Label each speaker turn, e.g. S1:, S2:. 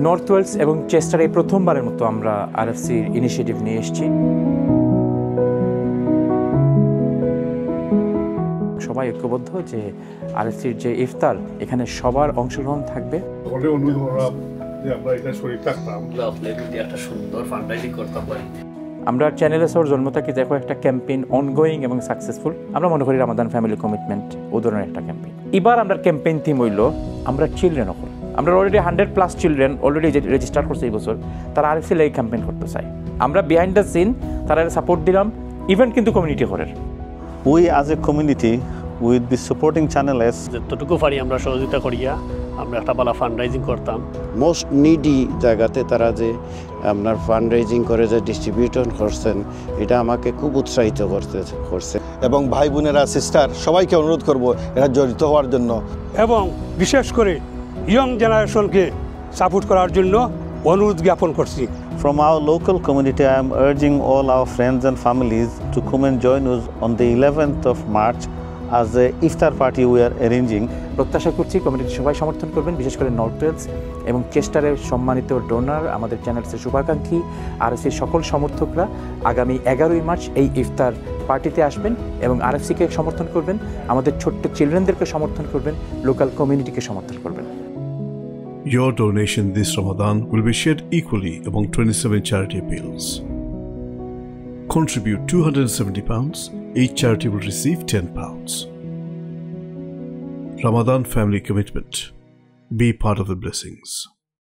S1: North Wales এবং চেস্টারে প্রথমবারের মতো আমরা আরএফসির ইনিশিয়েটিভ নিয়ে এসেছি। সবাই ঐক্যবদ্ধ যে আরএফসির যে ইফতার এখানে সবার অংশগ্রহণ থাকবে। আমরা চ্যানেলে সর জন্ম থাকি দেখো একটা ক্যাম্পেইন অনগোয়িং এবং সাকসেসফুল। আমরা মনে করি রামাদান ফ্যামিলি কমিটমেন্ট ও ধরনের একটা ক্যাম্পেইন। এবার আমরা ক্যাম্পেইন থিম হইল আমরা চিলড্রেন অফল। আমরা অলরেডি 100+ চিলড্রেন অলরেডি রেজিস্টার করছে এই বছর, তারা আরএফসি এই ক্যাম্পেইন করতে চায়। আমরা বিহাইন্ড দ্য সিন তারা সাপোর্ট দিলাম, ইভেন্ট কিন্তু কমিউনিটি হলের।
S2: We as a community with the supporting channels
S3: যতটুকু পারি আমরা সহযোগিতা করিয়া আমরা একটা ভালো ফান্ড রাইজিং করতাম।
S4: মোস্ট নিডি জায়গাতে তারা যে আপনার ফান্ড রাইজিং করে যে ডিস্ট্রিবিউশন করছেন এটা আমাকে খুব উৎসাহিত করছে।
S5: এবং ভাই বোনেরা সিস্টার সবাইকে অনুরোধ করব এরা জড়িত হওয়ার জন্য
S6: এবং বিশেষ করে ইয়ং জেনারেশনকে সাপোর্ট করার জন্য অনুরোধ জ্ঞাপন করছি।
S2: From our local community, I am urging all our friends and families to come and join us on the 11th of March as the iftar party we are arranging.
S1: প্রত্যাশা করছি community সবাই সমর্থন করবেন, বিশেষ করে নর্থ ওয়েলস এবং চেস্টারের সম্মানিত donor, আমাদের চ্যানেলের শুভাকাঙ্ক্ষী আরএফসির সকল সমর্থকরা আগামী 11ই মার্চ এই ইফতার পার্টিতে আসবেন এবং আরএফসিকে সমর্থন করবেন, আমাদের ছোট্ট চিলড্রেনদেরকে সমর্থন করবেন, লোকাল কমিউনিটিকে সমর্থন করবেন।
S7: Your donation this Ramadan will be shared equally among 27 charity appeals. Contribute £270, each charity will receive £10. Ramadan Family Commitment. Be part of the blessings.